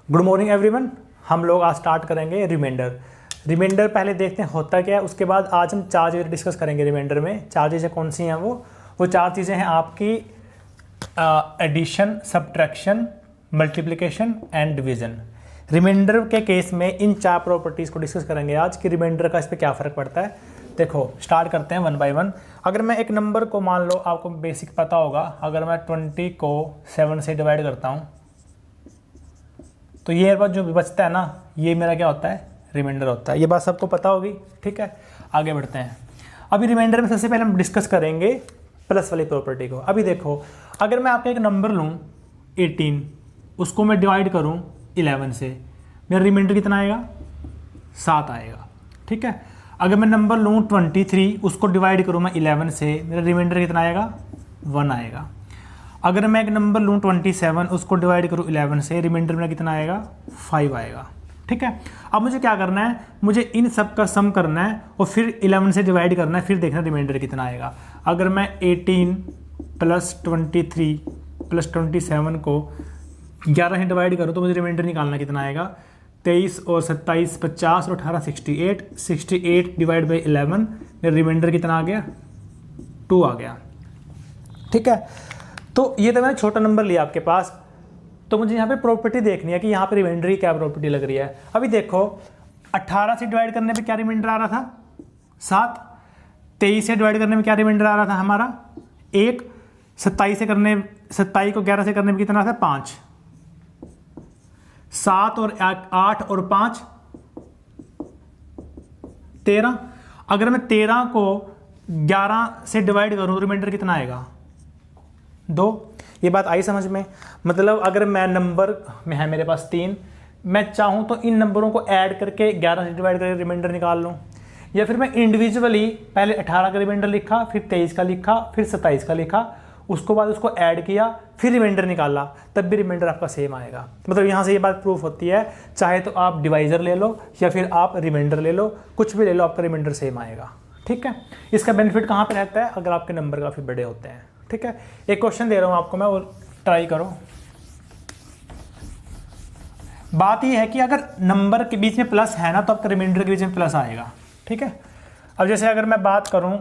Good morning everyone. हम लोग आज स्टार्ट करेंगे रिमाइंडर। रिमाइंडर पहले देखते हैं होता क्या है, उसके बाद आज हम चार चीज़ें डिस्कस करेंगे रिमाइंडर में। चार चीज़ें कौन सी हैं? वो चार चीज़ें हैं आपकी addition, subtraction, multiplication and division. Remainder के केस में इन चार प्रॉपर्टीज़ को डिस्कस करेंगे आज कि रिमाइंडर का इस पर क्या फ़र्क पड़ता है। देखो स्टार्ट करते हैं वन बाय वन। अगर मैं एक नंबर को, मान लो आपको बेसिक पता होगा, अगर मैं 20 को 7 से डिवाइड करता हूँ तो ये मेरे पास जो बचता है ना, ये मेरा क्या होता है? रिमाइंडर होता है। ये बात सबको पता होगी, ठीक है। आगे बढ़ते हैं। अभी रिमाइंडर में सबसे पहले हम डिस्कस करेंगे प्लस वाली प्रॉपर्टी को। अभी देखो, अगर मैं आपका एक नंबर लूँ 18, उसको मैं डिवाइड करूँ 11 से, मेरा रिमाइंडर कितना आएगा? 7 आएगा, ठीक है। अगर मैं नंबर लूँ 23, उसको डिवाइड करूँ मैं 11 से, मेरा रिमाइंडर कितना आएगा? 1 आएगा। अगर मैं एक नंबर लूँ 27, उसको डिवाइड करूँ 11 से, रिमाइंडर मेरा कितना आएगा? 5 आएगा, ठीक है। अब मुझे क्या करना है? मुझे इन सब का सम करना है और फिर 11 से डिवाइड करना है, फिर देखना रिमाइंडर कितना आएगा। अगर मैं 18 प्लस 23 प्लस 27 को 11 से डिवाइड करूँ तो मुझे रिमाइंडर निकालना कितना आएगा? 23 और 27 50 और 18 68 डिवाइड बाई 11, मेरा रिमाइंडर कितना आ गया? 2 आ गया, ठीक है। तो ये तो मैंने छोटा नंबर लिया आपके पास, तो मुझे यहाँ पे प्रॉपर्टी देखनी है कि यहाँ पे रिमाइंडर की क्या प्रॉपर्टी लग रही है। अभी देखो 18 से डिवाइड करने पे क्या रिमाइंडर आ रहा था? 7। 23 से डिवाइड करने में क्या रिमाइंडर आ रहा था हमारा? 1। 27 को 11 से करने में कितना था? 5। 7 और 8 और 5 13। अगर मैं 13 को 11 से डिवाइड करूँ तो रिमाइंडर कितना आएगा? 2। ये बात आई समझ में? मतलब अगर मैं नंबर में है मेरे पास 3, मैं चाहूँ तो इन नंबरों को ऐड करके 11 से डिवाइड करके रिमाइंडर निकाल लूँ, या फिर मैं इंडिविजुअली पहले 18 का रिमाइंडर लिखा, फिर 23 का लिखा, फिर 27 का लिखा, उसको बाद उसको ऐड किया, फिर रिमाइंडर निकाला, तब भी रिमाइंडर आपका सेम आएगा। मतलब यहाँ से ये बात प्रूफ होती है, चाहे तो आप डिवाइजर ले लो या फिर आप रिमाइंडर ले लो, कुछ भी ले लो, आपका रिमाइंडर सेम आएगा, ठीक है। इसका बेनिफिट कहाँ पर रहता है? अगर आपके नंबर काफ़ी बड़े होते हैं, ठीक है। एक क्वेश्चन दे रहा हूँ आपको मैं, और ट्राई करो। बात यह है कि अगर नंबर के बीच में प्लस है ना, तो आपका रिमाइंडर के बीच में प्लस आएगा, ठीक है। अब जैसे अगर मैं बात करूँ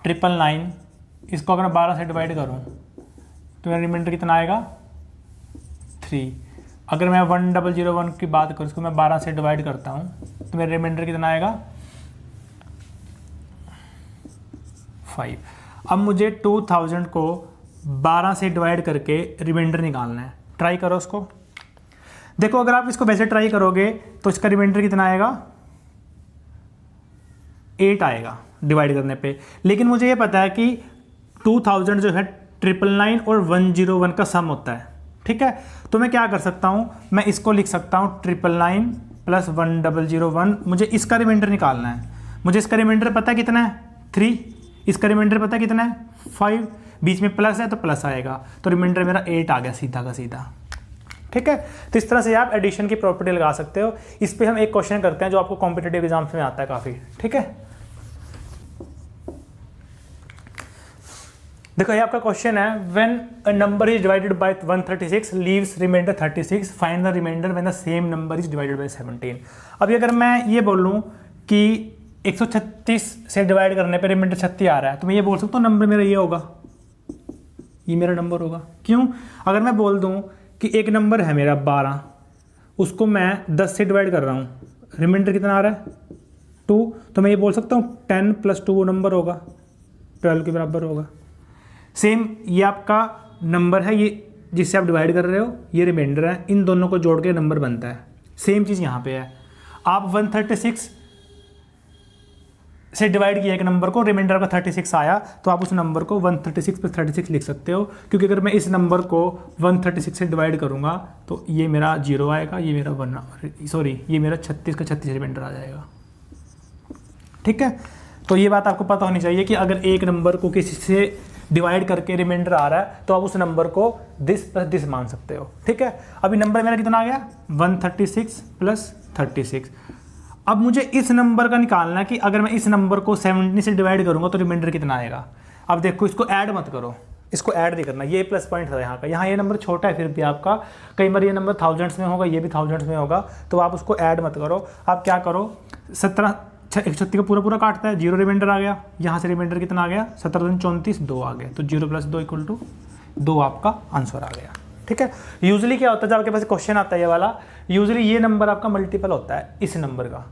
999, इसको अगर मैं 12 से डिवाइड करूँ तो मेरा रिमाइंडर कितना आएगा? 3। अगर मैं 1001 की बात करूँ, इसको मैं 12 से डिवाइड करता हूँ तो मेरा रिमाइंडर कितना आएगा? 5। अब मुझे 2000 को 12 से डिवाइड करके रिमाइंडर निकालना है। ट्राई करो उसको। देखो अगर आप इसको वैसे ट्राई करोगे तो इसका रिमाइंडर कितना आएगा? 8 आएगा डिवाइड करने पे। लेकिन मुझे ये पता है कि 2000 जो है 999 और 101 का सम होता है, ठीक है। तो मैं क्या कर सकता हूँ? मैं इसको लिख सकता हूँ 999 प्लस 1001। मुझे इसका रिमाइंडर निकालना है। मुझे इसका रिमाइंडर पता है कितना है? 3। इसका रिमाइंडर पता कितना है? 5। बीच में प्लस है तो प्लस आएगा, तो रिमाइंडर मेरा 8 आ गया सीधा का सीधा, ठीक है। तो इस तरह से आप एडिशन की प्रॉपर्टी लगा सकते हो। इस पे हम एक क्वेश्चन करते हैं जो आपको कॉम्पिटिटिव एग्जाम्स में आता है काफ़ी, ठीक है। देखो ये आपका क्वेश्चन है, when a number is divided by 136 leaves remainder 36, find the remainder when the same number is divided by 17। अभी अगर मैं ये बोलूँ कि 136 से डिवाइड करने पे रिमाइंडर 36 आ रहा है, तो मैं ये बोल सकता हूँ नंबर मेरा ये होगा, ये मेरा नंबर होगा। क्यों? अगर मैं बोल दूँ कि एक नंबर है मेरा 12, उसको मैं 10 से डिवाइड कर रहा हूँ, रिमाइंडर कितना आ रहा है? 2, तो मैं ये बोल सकता हूँ 10 प्लस 2 वो नंबर होगा, 12 के बराबर होगा। सेम ये आपका नंबर है, ये जिससे आप डिवाइड कर रहे हो, ये रिमाइंडर है, इन दोनों को जोड़ के नंबर बनता है। सेम चीज़ यहाँ पे है। आप 136 से डिवाइड किया एक नंबर को, रिमाइंडर आपका 36 आया, तो आप उस नंबर को 136 प्लस 36 लिख सकते हो। क्योंकि अगर मैं इस नंबर को 136 से डिवाइड करूंगा तो ये मेरा 0 आएगा, ये मेरा 1, ये मेरा 36 का 36 रिमाइंडर आ जाएगा, ठीक है। तो ये बात आपको पता होनी चाहिए कि अगर एक नंबर को किसी से डिवाइड करके रिमाइंडर आ रहा है तो आप उस नंबर को दिस प्लस दिस मान सकते हो, ठीक है। अभी नंबर मेरा कितना आ गया? 136 प्लस 36। अब मुझे इस नंबर का निकालना है कि अगर मैं इस नंबर को 70 से डिवाइड करूंगा तो रिमाइंडर कितना आएगा। अब देखो इसको ऐड मत करो, इसको ऐड नहीं करना, ये प्लस पॉइंट है यहाँ का। यहाँ ये नंबर छोटा है फिर भी आपका, कई बार ये नंबर थाउजेंड्स में होगा, ये भी थाउजेंड्स में होगा, तो आप उसको ऐड मत करो। आप क्या करो, 136 का पूरा पूरा काटता है, 0 रिमाइंडर आ गया, यहाँ से रिमाइंडर कितना आ गया 17 2 आ गया, तो 0 + 2 = 2 आपका आंसर आ गया। ठीक है। यूजुअली क्या होता है, जब आपके पास क्वेश्चन आता है ये वाला, यूजुअली ये नंबर आपका मल्टीपल होता है इस नंबर का।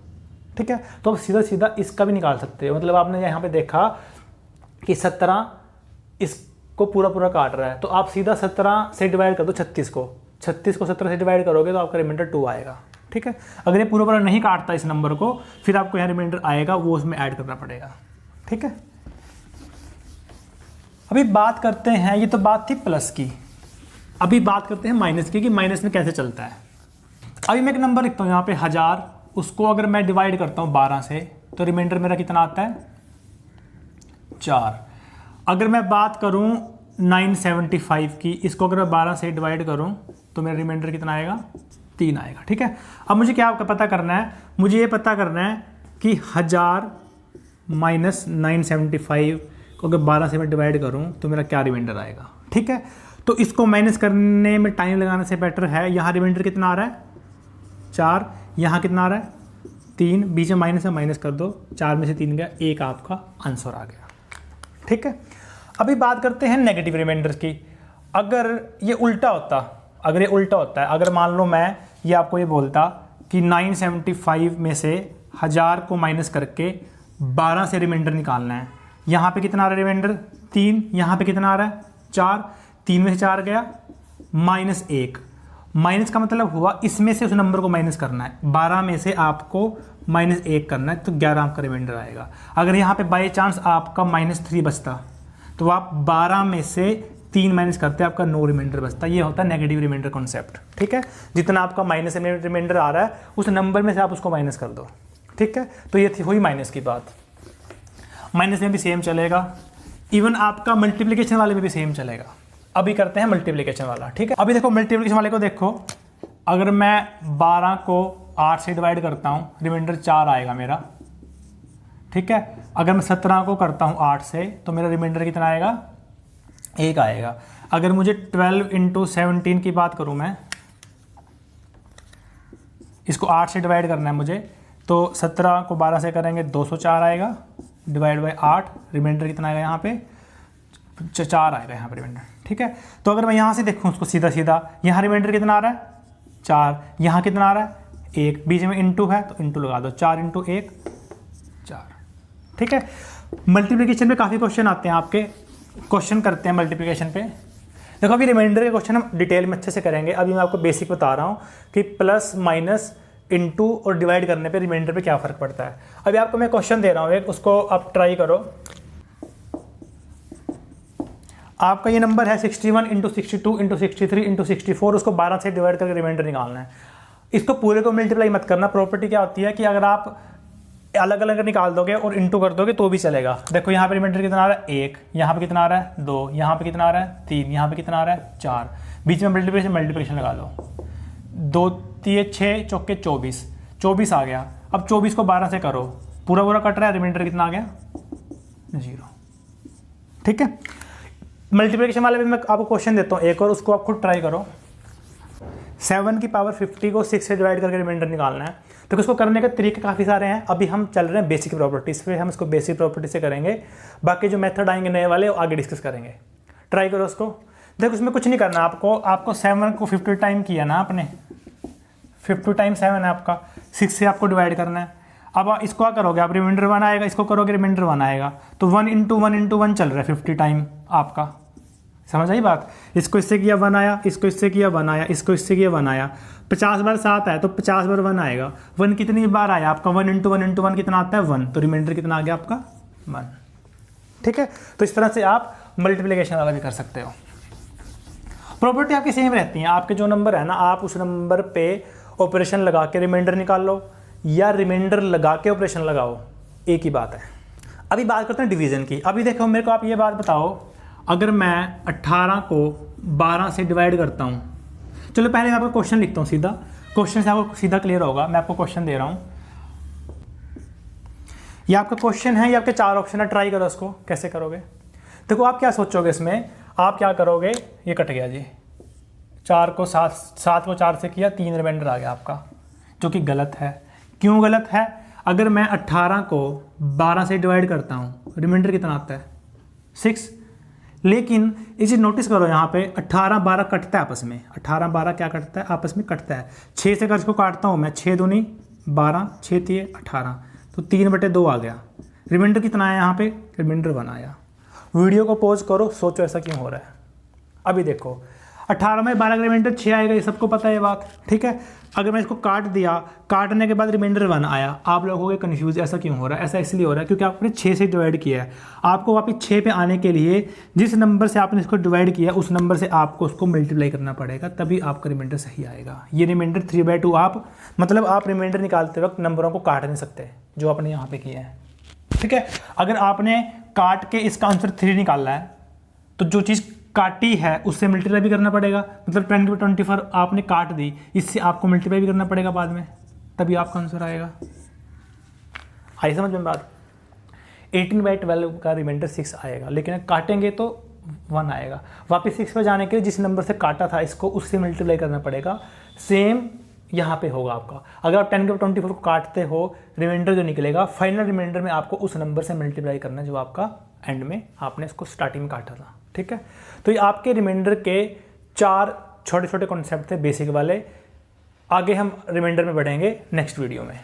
ठीक है, तो आप सीधा सीधा इसका भी निकाल सकते हो। मतलब आपने यहाँ पे देखा कि 17 इसको पूरा पूरा काट रहा है, तो आप सीधा 17 से डिवाइड कर दो 36 को, 36 को 17 से डिवाइड करोगे तो आपका रिमाइंडर 2 आएगा। ठीक है, अगर ये पूरा पूरा नहीं काटता इस नंबर को, फिर आपको यहाँ रिमाइंडर आएगा, वो उसमें ऐड करना पड़ेगा। ठीक है, अभी बात करते हैं, ये तो बात थी प्लस की, अभी बात करते हैं माइनस की, कि माइनस में कैसे चलता है। अभी मैं एक नंबर लिखता हूँ यहाँ पे 1000, उसको अगर मैं डिवाइड करता हूँ 12 से, तो रिमाइंडर मेरा कितना आता है 4। अगर मैं बात करूँ 975 की, इसको अगर मैं 12 से डिवाइड करूँ तो मेरा रिमाइंडर कितना आएगा 3 आएगा। ठीक है, अब मुझे क्या पता करना है, मुझे ये पता करना है कि 1000 माइनस 975 को अगर 12 से मैं डिवाइड करूँ तो मेरा क्या रिमाइंडर आएगा। ठीक है, तो इसको माइनस करने में टाइम लगाने से बेटर है, यहाँ रिमाइंडर कितना आ रहा है 4, यहाँ कितना आ रहा है 3, बीच में माइनस है, माइनस कर दो, 4 में से 3 गया, 1 आपका आंसर आ गया। ठीक है, अभी बात करते हैं नेगेटिव रिमाइंडर्स की। अगर ये उल्टा होता, अगर ये उल्टा होता है, अगर मान लो मैं ये आपको ये बोलता कि 975 में से 1000 को माइनस करके 12 से रिमाइंडर निकालना है, यहाँ पे कितना आ रहा है रिमाइंडर 3, यहाँ पे कितना आ रहा है 4, 3 में से 4 गया, -1, माइनस का मतलब हुआ इसमें से उस नंबर को माइनस करना है, 12 में से आपको -1 करना है, तो 11 आपका रिमाइंडर आएगा। अगर यहाँ पे बाई चांस आपका -3 बचता, तो आप 12 में से 3 माइनस करते, आपका 9 रिमाइंडर बचता। ये होता है नेगेटिव रिमाइंडर कॉन्सेप्ट। ठीक है, जितना आपका माइनस रिमाइंडर आ रहा है उस नंबर में से आप उसको माइनस कर दो। ठीक है, तो ये थी हुई माइनस की बात। माइनस में भी सेम चलेगा, इवन आपका मल्टीप्लिकेशन वाले में भी सेम चलेगा। अभी करते हैं मल्टीप्लिकेशन वाला। ठीक है, अभी देखो मल्टीप्लिकेशन वाले को देखो, अगर मैं 12 को 8 से डिवाइड करता हूँ, रिमाइंडर 4 आएगा मेरा। ठीक है, अगर मैं 17 को करता हूँ 8 से, तो मेरा रिमाइंडर कितना आएगा 1 आएगा। अगर मुझे 12 × 17 की बात करूँ मैं, इसको 8 से डिवाइड करना है मुझे, तो 17 को 12 से करेंगे 204 आएगा, डिवाइड बाई 8, रिमाइंडर कितना आएगा यहाँ पे 4 आएगा यहाँ पे रिमाइंडर। ठीक है, तो अगर मैं यहाँ से देखूँ उसको सीधा सीधा, यहाँ रिमाइंडर कितना आ रहा है 4, यहाँ कितना आ रहा है 1, बीच में इंटू है तो इंटू लगा दो, 4 × 1 4। ठीक है, मल्टीप्लिकेशन पे काफ़ी क्वेश्चन आते हैं आपके, क्वेश्चन करते हैं मल्टीप्लिकेशन पे। देखो अभी रिमाइंडर के क्वेश्चन हम डिटेल में अच्छे से करेंगे, अभी मैं आपको बेसिक बता रहा हूँ कि प्लस माइनस इंटू और डिवाइड करने पे रिमाइंडर पे क्या फ़र्क पड़ता है। अभी आपको मैं क्वेश्चन दे रहा हूँ एक, उसको आप ट्राई करो। आपका ये नंबर है 61 × 62 × 63 × 64, उसको 12 से डिवाइड करके रिमाइंडर निकालना है। इसको पूरे को मल्टीप्लाई मत करना। प्रॉपर्टी क्या होती है कि अगर आप अलग अलग निकाल दोगे और इंटू कर दोगे तो भी चलेगा। देखो यहाँ पे रिमाइंडर कितना आ रहा है 1, यहाँ पे कितना आ रहा है 2, यहाँ पे कितना आ रहा है 3, यहाँ पे कितना आ रहा है 4, बीच में मल्टीप्लिकेशन लगा लो, 2 3 6 चौके 24 आ गया। अब 24 को 12 से करो, पूरा पूरा कट रहा है, रिमाइंडर कितना आ गया 0। ठीक है, मल्टीप्लिकेशन वाले में मैं आपको क्वेश्चन देता हूँ एक और, उसको आप खुद ट्राई करो। 7 की पावर 50 को 6 से डिवाइड करके रिमाइंडर निकालना है। तो इसको करने के तरीके काफ़ी सारे हैं, अभी हम चल रहे हैं बेसिक प्रॉपर्टीज़ पे, हम इसको बेसिक प्रॉपर्टी से करेंगे, बाकी जो मेथड आएंगे नए वाले वो आगे डिस्कस करेंगे। ट्राई करो उसको। देखो इसमें कुछ नहीं करना आपको 7 को 50 टाइम किया ना आपने, 50 टाइम 7 है आपका, 6 से आपको डिवाइड करना है। अब इसको क्या करोगे आप, रिमाइंडर 1 आएगा, इसको करोगे रिमाइंडर 1 आएगा, तो 1 × 1 × 1 चल रहा है 50 टाइम आपका। समझ आई बात? इसको इससे किया 1 आया, इसको इससे किया 1 आया, इसको इससे किया 1 आया, 50 बार 7 आया तो 50 बार 1 आएगा। 1 कितनी बार आया आपका, 1 × 1 × 1 कितना आता है 1, तो रिमाइंडर कितना आ गया आपका 1। ठीक है, तो इस तरह से आप मल्टीप्लिकेशन वाला भी कर सकते हो। प्रॉपर्टी आपकी सेम रहती है, आपके जो नंबर है ना, आप उस नंबर पे ऑपरेशन लगा के रिमाइंडर निकाल लो या रिमाइंडर लगा के ऑपरेशन लगाओ, एक ही बात है। अभी बात करते हैं डिवीज़न की। अभी देखो मेरे को आप ये बात बताओ, अगर मैं 18 को 12 से डिवाइड करता हूँ, चलो पहले मैं आपको क्वेश्चन लिखता हूँ सीधा, क्वेश्चन से आपको सीधा क्लियर होगा। मैं आपको क्वेश्चन दे रहा हूँ, ये आपका क्वेश्चन है, ये आपके 4 ऑप्शन है, ट्राई करो इसको कैसे करोगे। देखो आप क्या सोचोगे इसमें, आप क्या करोगे, ये कट गया जी, 4 को 4 से किया, 3 रिमाइंडर आ गया आपका, जो कि गलत है। क्यों गलत है? अगर मैं 18 को 12 से डिवाइड करता हूँ, रिमाइंडर कितना आता है 6। लेकिन इसे नोटिस करो, यहाँ पे 18 12 कटता है आपस में, 18 12 क्या कटता है आपस में, कटता है। 6 से अगर इसको काटता हूँ मैं, 6 दूनी 12, 6 3 18, तो 3/2 आ गया। रिमाइंडर कितना आया यहाँ पे, रिमाइंडर 1 आया। वीडियो को पॉज करो, सोचो ऐसा क्यों हो रहा है। अभी देखो 18 में 12 का रिमाइंडर 6 आएगा, ये सबको पता है ये बात, ठीक है। अगर मैं इसको काट दिया, काटने के बाद रिमाइंडर 1 आया, आप लोग हो गए कन्फ्यूज, ऐसा क्यों हो रहा है? ऐसा इसलिए हो रहा है क्योंकि आपने 6 से डिवाइड किया है। आपको वापस 6 पे आने के लिए जिस नंबर से आपने इसको डिवाइड किया उस नंबर से आपको उसको मल्टीप्लाई करना पड़ेगा, तभी आपका रिमाइंडर सही आएगा। ये रिमाइंडर 3/2 आप मतलब आप रिमाइंडर निकालते वक्त नंबरों को काट नहीं सकते, जो आपने यहाँ पे किया है, ठीक है। अगर आपने काट के इसका आंसर 3 निकाला है, तो जो चीज़ काटी है उससे मल्टीप्लाई भी करना पड़ेगा, मतलब 10^24 आपने काट दी, इससे आपको मल्टीप्लाई भी करना पड़ेगा बाद में, तभी आपका आंसर आएगा। आई समझ में बात? 18/12 का रिमाइंडर 6 आएगा, लेकिन काटेंगे तो 1 आएगा। वापस 6 पे जाने के लिए जिस नंबर से काटा था इसको, उससे मल्टीप्लाई करना पड़ेगा। सेम यहाँ पे होगा आपका। अगर आप 10^24 को काटते हो, रिमाइंडर जो निकलेगा फाइनल रिमाइंडर में आपको उस नंबर से मल्टीप्लाई करना है जो आपका एंड में आपने इसको स्टार्टिंग में काटा था, ठीक है। तो ये आपके रिमाइंडर के 4 छोटे छोटे कॉन्सेप्ट थे बेसिक वाले। आगे हम रिमाइंडर में बढ़ेंगे नेक्स्ट वीडियो में।